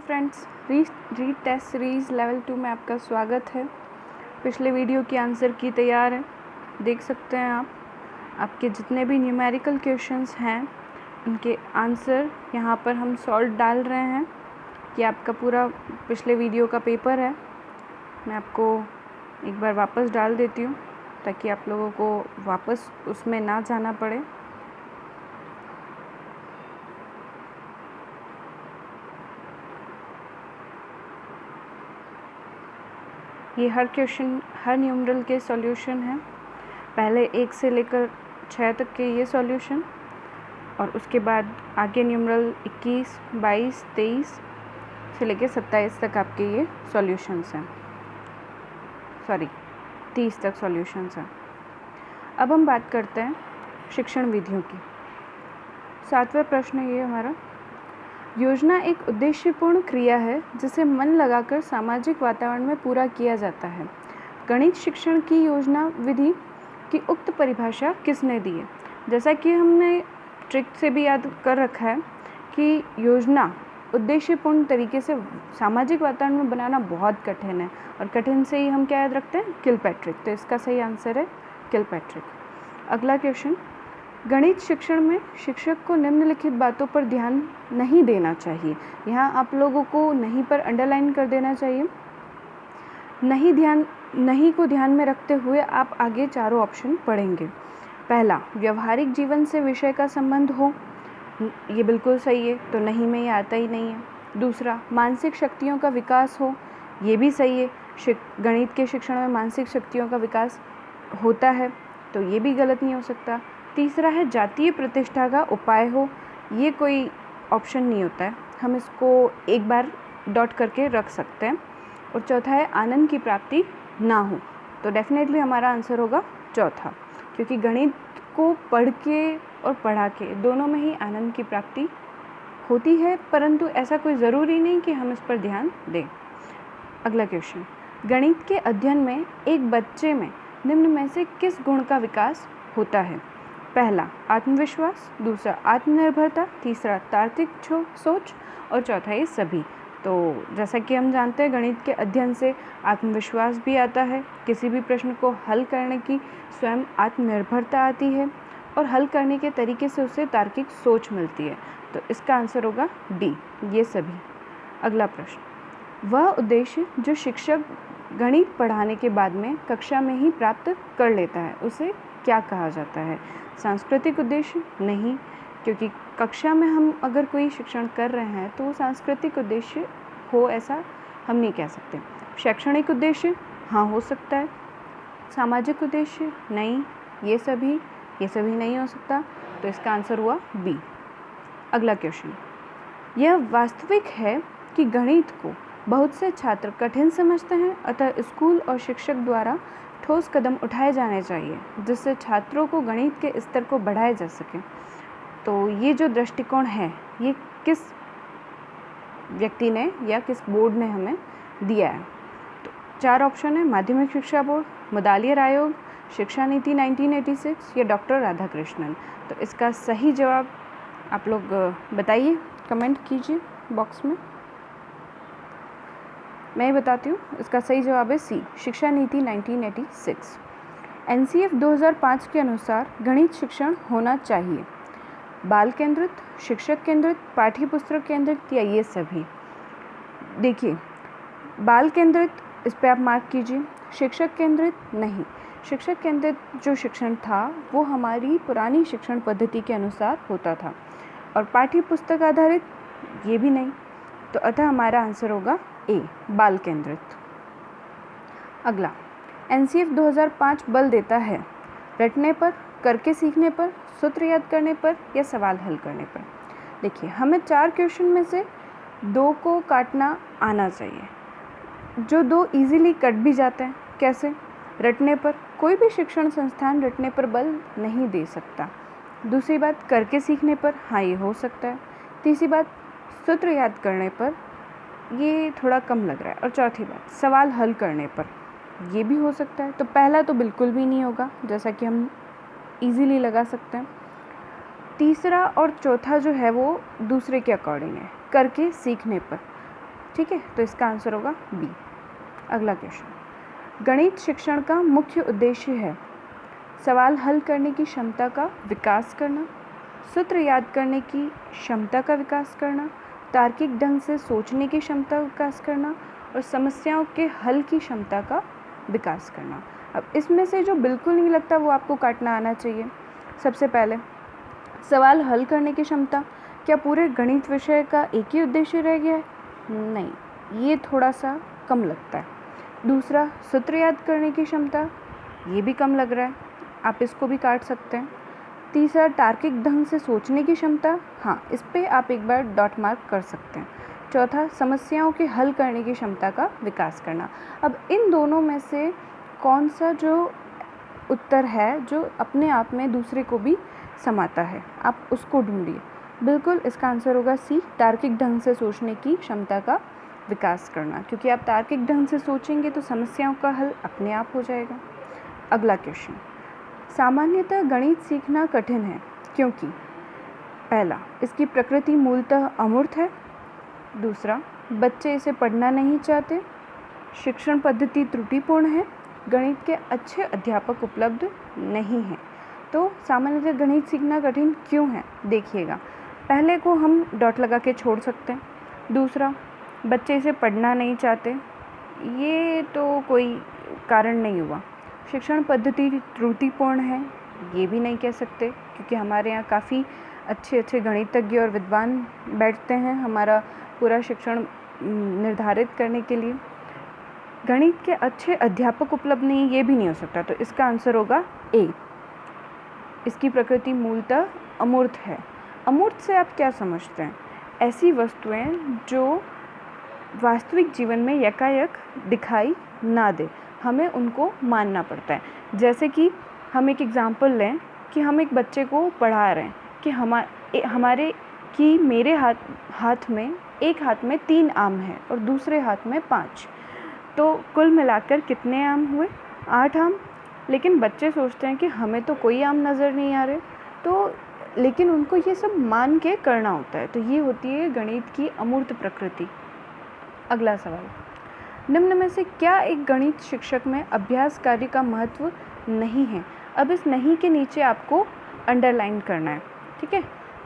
Friends, read test series level 2 में आपका स्वागत है। पिछले वीडियो की आंसर की तैयार है, देख सकते हैं आप। आपके जितने भी न्यूमेरिकल क्वेश्चंस हैं उनके आंसर यहाँ पर हम सॉल्व डाल रहे हैं। ये आपका पूरा पिछले वीडियो का पेपर है। मैं आपको एक बार वापस डाल देती हूँ ताकि आप लोगों को वापस उसमें ना जाना पड़े। ये हर क्वेश्चन, हर न्यूमरल के सॉल्यूशन हैं। पहले 1 से लेकर 6 तक के ये सॉल्यूशन, और उसके बाद आगे न्यूमरल 21, 22, 23 से लेकर 27 तक आपके ये सॉल्यूशंस हैं। 30 तक सॉल्यूशंस हैं। अब हम बात करते हैं शिक्षण विधियों की। 7वां प्रश्न ये हमारा, योजना एक उद्देश्यपूर्ण क्रिया है जिसे मन लगाकर सामाजिक वातावरण में पूरा किया जाता है। गणित शिक्षण की योजना विधि की उक्त परिभाषा किसने दी है? जैसा कि हमने ट्रिक से भी याद कर रखा है कि योजना उद्देश्यपूर्ण तरीके से सामाजिक वातावरण में बनाना बहुत कठिन है, और कठिन से ही हम क्या याद रखते हैं? किलपैट्रिक। तो इसका सही आंसर है किलपैट्रिक। अगला क्वेश्चन, गणित शिक्षण में शिक्षक को निम्नलिखित बातों पर ध्यान नहीं देना चाहिए। यहाँ आप लोगों को नहीं पर अंडरलाइन कर देना चाहिए। नहीं को ध्यान में रखते हुए आप आगे चारों ऑप्शन पढ़ेंगे। पहला, व्यवहारिक जीवन से विषय का संबंध हो, ये बिल्कुल सही है, तो नहीं में ये आता ही नहीं है। दूसरा, मानसिक शक्तियों का विकास हो, ये भी सही है। गणित के शिक्षण में मानसिक शक्तियों का विकास होता है, तो ये भी गलत नहीं हो सकता। तीसरा है, जातीय प्रतिष्ठा का उपाय हो, ये कोई ऑप्शन नहीं होता है, हम इसको एक बार डॉट करके रख सकते हैं। और चौथा है, आनंद की प्राप्ति ना हो, तो डेफिनेटली हमारा आंसर होगा चौथा, क्योंकि गणित को पढ़ के और पढ़ा के दोनों में ही आनंद की प्राप्ति होती है, परंतु ऐसा कोई ज़रूरी नहीं कि हम इस पर ध्यान दें। अगला क्वेश्चन, गणित के अध्ययन में एक बच्चे में निम्न में से किस गुण का विकास होता है? पहला, आत्मविश्वास। दूसरा, आत्मनिर्भरता। तीसरा, तार्किक सोच। और चौथा, ये सभी। तो जैसा कि हम जानते हैं, गणित के अध्ययन से आत्मविश्वास भी आता है, किसी भी प्रश्न को हल करने की स्वयं आत्मनिर्भरता आती है, और हल करने के तरीके से उसे तार्किक सोच मिलती है। तो इसका आंसर होगा डी, ये सभी। अगला प्रश्न, वह उद्देश्य जो शिक्षक गणित पढ़ाने के बाद में कक्षा में ही प्राप्त कर लेता है उसे क्या कहा जाता है? सांस्कृतिक उद्देश्य नहीं, क्योंकि कक्षा में हम अगर कोई शिक्षण कर रहे हैं तो वो सांस्कृतिक उद्देश्य हो ऐसा हम नहीं कह सकते। शैक्षणिक उद्देश्य हाँ हो सकता है। सामाजिक उद्देश्य नहीं, ये सभी नहीं हो सकता, तो इसका आंसर हुआ बी। अगला क्वेश्चन, यह वास्तविक है कि गणित को बहुत से छात्र कठिन समझते हैं, अतः स्कूल और शिक्षक द्वारा ठोस कदम उठाए जाने चाहिए जिससे छात्रों को गणित के स्तर को बढ़ाया जा सके। तो ये जो दृष्टिकोण है, ये किस व्यक्ति ने या किस बोर्ड ने हमें दिया है? तो 4 ऑप्शन है, माध्यमिक शिक्षा बोर्ड, मुदालियर आयोग, शिक्षा नीति 1986 या डॉक्टर राधाकृष्णन। तो इसका सही जवाब आप लोग बताइए, कमेंट कीजिए बॉक्स में। मैं बताती हूँ, इसका सही जवाब है सी, शिक्षा नीति 1986। एनसीएफ 2005 के अनुसार गणित शिक्षण होना चाहिए बाल केंद्रित, शिक्षक केंद्रित, पाठ्य पुस्तक केंद्रित या ये सभी। देखिए, बाल केंद्रित, इस पे आप मार्क कीजिए। शिक्षक केंद्रित नहीं, शिक्षक केंद्रित जो शिक्षण था वो हमारी पुरानी शिक्षण पद्धति के अनुसार होता था। और पाठ्य पुस्तक आधारित, ये भी नहीं, तो अतः हमारा आंसर होगा ए, बाल केंद्रित। अगला, एनसीएफ 2005 बल देता है रटने पर, करके सीखने पर, सूत्र याद करने पर या सवाल हल करने पर। देखिए, हमें 4 क्वेश्चन में से 2 को काटना आना चाहिए, जो 2 इजीली कट भी जाते हैं। कैसे? रटने पर, कोई भी शिक्षण संस्थान रटने पर बल नहीं दे सकता। दूसरी बात, करके सीखने पर, हाँ ये हो सकता है। तीसरी बात, सूत्र याद करने पर, ये थोड़ा कम लग रहा है। और चौथी बात, सवाल हल करने पर, ये भी हो सकता है। तो पहला तो बिल्कुल भी नहीं होगा, जैसा कि हम इजीली लगा सकते हैं। तीसरा और चौथा जो है वो दूसरे के अकॉर्डिंग है, करके सीखने पर। ठीक है, तो इसका आंसर होगा बी। अगला क्वेश्चन, गणित शिक्षण का मुख्य उद्देश्य है सवाल हल करने की क्षमता का विकास करना, सूत्र याद करने की क्षमता का विकास करना, तार्किक ढंग से सोचने की क्षमता का विकास करना और समस्याओं के हल की क्षमता का विकास करना। अब इसमें से जो बिल्कुल नहीं लगता वो आपको काटना आना चाहिए। सबसे पहले सवाल हल करने की क्षमता, क्या पूरे गणित विषय का एक ही उद्देश्य रह गया है? नहीं, ये थोड़ा सा कम लगता है। दूसरा, सूत्र याद करने की क्षमता, ये भी कम लग रहा है, आप इसको भी काट सकते हैं। तीसरा, तार्किक ढंग से सोचने की क्षमता, हाँ इस पे आप एक बार डॉट मार्क कर सकते हैं। चौथा, समस्याओं के हल करने की क्षमता का विकास करना। अब इन दोनों में से कौन सा जो उत्तर है जो अपने आप में दूसरे को भी समाता है, आप उसको ढूंढिए। बिल्कुल इसका आंसर होगा सी, तार्किक ढंग से सोचने की क्षमता का विकास करना, क्योंकि आप तार्किक ढंग से सोचेंगे तो समस्याओं का हल अपने आप हो जाएगा। अगला क्वेश्चन, सामान्यतः गणित सीखना कठिन है क्योंकि पहला, इसकी प्रकृति मूलतः अमूर्त है। दूसरा, बच्चे इसे पढ़ना नहीं चाहते, शिक्षण पद्धति त्रुटिपूर्ण है, गणित के अच्छे अध्यापक उपलब्ध नहीं हैं। तो सामान्यतः गणित सीखना कठिन क्यों है, देखिएगा। पहले को हम डॉट लगा के छोड़ सकते हैं। दूसरा, बच्चे इसे पढ़ना नहीं चाहते, ये तो कोई कारण नहीं हुआ। शिक्षण पद्धति त्रुटिपूर्ण है, ये भी नहीं कह सकते, क्योंकि हमारे यहाँ काफ़ी अच्छे गणितज्ञ और विद्वान बैठते हैं हमारा पूरा शिक्षण निर्धारित करने के लिए। गणित के अच्छे अध्यापक उपलब्ध नहीं, ये भी नहीं हो सकता, तो इसका आंसर होगा ए, इसकी प्रकृति मूलतः अमूर्त है। अमूर्त से आप क्या समझते हैं? ऐसी वस्तुएं जो वास्तविक जीवन में यकायक दिखाई ना दे, हमें उनको मानना पड़ता है। जैसे कि हम एक एग्ज़ाम्पल लें कि हम एक बच्चे को पढ़ा रहे हैं कि मेरे हाथ में एक हाथ में 3 आम हैं और दूसरे हाथ में 5, तो कुल मिलाकर कितने आम हुए? 8 आम। लेकिन बच्चे सोचते हैं कि हमें तो कोई आम नज़र नहीं आ रहे, तो लेकिन उनको ये सब मान के करना होता है। तो ये होती है गणित की अमूर्त प्रकृति। अगला सवाल, निम्न में से क्या एक गणित शिक्षक में अभ्यास कार्य का महत्व नहीं है? अब इस नहीं के नीचे आपको अंडरलाइन करना है, ठीक है।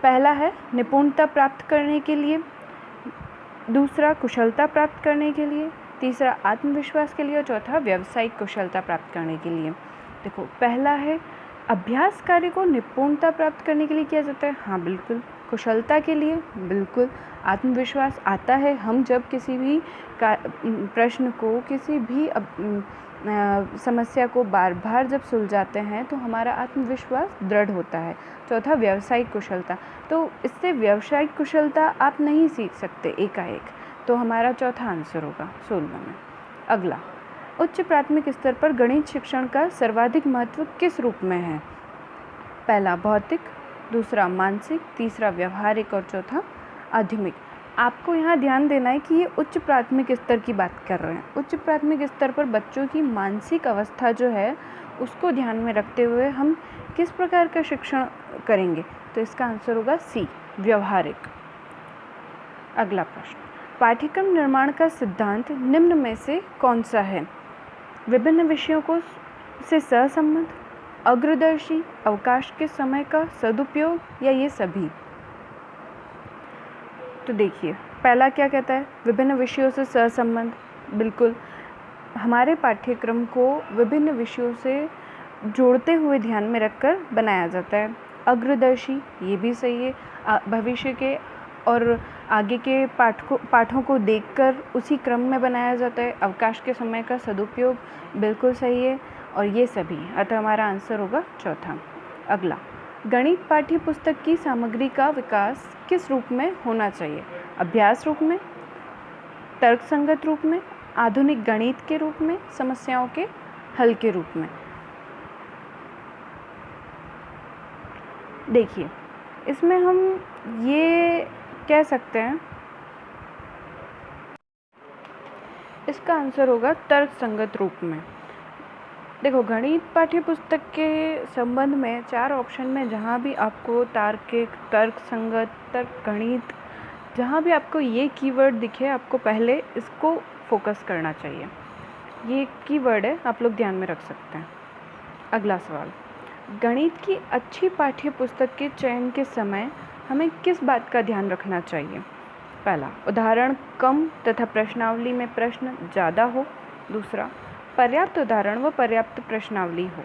पहला है निपुणता प्राप्त करने के लिए, दूसरा कुशलता प्राप्त करने के लिए, तीसरा आत्मविश्वास के लिए और चौथा व्यावसायिक कुशलता प्राप्त करने के लिए। देखो, पहला है अभ्यास कार्य को निपुणता प्राप्त करने के लिए किया जाता है, हाँ बिल्कुल। कुशलता के लिए बिल्कुल। आत्मविश्वास आता है हम जब किसी भी प्रश्न को, किसी भी समस्या को बार बार जब सुलझाते हैं तो हमारा आत्मविश्वास दृढ़ होता है। चौथा व्यावसायिक कुशलता, तो इससे व्यावसायिक कुशलता आप नहीं सीख सकते एकाएक, तो हमारा चौथा आंसर होगा 16 में। अगला, उच्च प्राथमिक स्तर पर गणित शिक्षण का सर्वाधिक महत्व किस रूप में है? पहला भौतिक, दूसरा मानसिक, तीसरा व्यवहारिक और चौथा आध्यात्मिक। आपको यहाँ ध्यान देना है कि ये उच्च प्राथमिक स्तर की बात कर रहे हैं। उच्च प्राथमिक स्तर पर बच्चों की मानसिक अवस्था जो है उसको ध्यान में रखते हुए हम किस प्रकार का शिक्षण करेंगे, तो इसका आंसर होगा सी, व्यवहारिक। अगला प्रश्न, पाठ्यक्रम निर्माण का सिद्धांत निम्न में से कौन सा है? विभिन्न विषयों से सहसंबंध, अग्रदर्शी, अवकाश के समय का सदुपयोग या ये सभी? तो देखिए, पहला क्या कहता है? विभिन्न विषयों से सहसंबंध। बिल्कुल, हमारे पाठ्यक्रम को विभिन्न विषयों से जोड़ते हुए ध्यान में रखकर बनाया जाता है। अग्रदर्शी, ये भी सही है, भविष्य के और आगे के पाठों को देखकर उसी क्रम में बनाया जाता है। अवकाश के समय का सदुपयोग, बिल्कुल सही है, और ये सभी, अतः हमारा आंसर होगा चौथा। अगला, गणित पाठ्य पुस्तक की सामग्री का विकास किस रूप में होना चाहिए? अभ्यास रूप में, तर्कसंगत रूप में, आधुनिक गणित के रूप में, समस्याओं के हल के रूप में? देखिए, इसमें हम ये कह सकते हैं, इसका आंसर होगा तर्कसंगत रूप में। देखो, गणित पाठ्य पुस्तक के संबंध में 4 ऑप्शन में जहाँ भी आपको तार्किक, तर्कसंगत, तर्क गणित जहाँ भी आपको ये कीवर्ड दिखे आपको पहले इसको फोकस करना चाहिए। ये कीवर्ड है, आप लोग ध्यान में रख सकते हैं। अगला सवाल, गणित की अच्छी पाठ्य पुस्तक के चयन के समय हमें किस बात का ध्यान रखना चाहिए? पहला, उदाहरण कम तथा प्रश्नावली में प्रश्न ज़्यादा हो। दूसरा, पर्याप्त उदाहरण व पर्याप्त प्रश्नावली हो।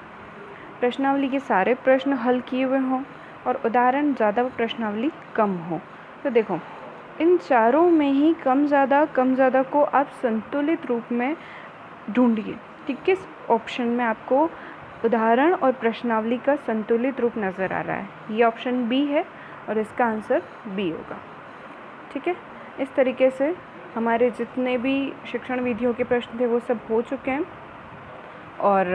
प्रश्नावली के सारे प्रश्न हल किए हुए हों और उदाहरण ज़्यादा व प्रश्नावली कम हो। तो देखो, इन चारों में ही कम ज़्यादा को आप संतुलित रूप में ढूंढिए कि किस ऑप्शन में आपको उदाहरण और प्रश्नावली का संतुलित रूप नज़र आ रहा है। ये ऑप्शन बी है और इसका आंसर बी होगा। ठीक है, इस तरीके से हमारे जितने भी शिक्षण विधियों के प्रश्न थे वो सब हो चुके हैं और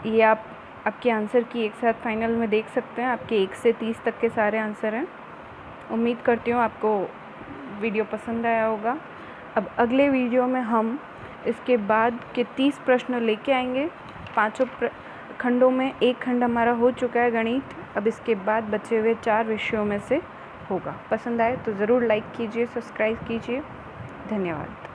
ये आपके आंसर की एक साथ फाइनल में देख सकते हैं। आपके 1 से 30 तक के सारे आंसर हैं। उम्मीद करती हूँ आपको वीडियो पसंद आया होगा। अब अगले वीडियो में हम इसके बाद के 30 प्रश्न लेके आएंगे। 5 खंडों में एक खंड हमारा हो चुका है गणित। अब इसके बाद बचे हुए 4 विषयों में से होगा। पसंद आए तो ज़रूर लाइक कीजिए, सब्सक्राइब कीजिए। धन्यवाद।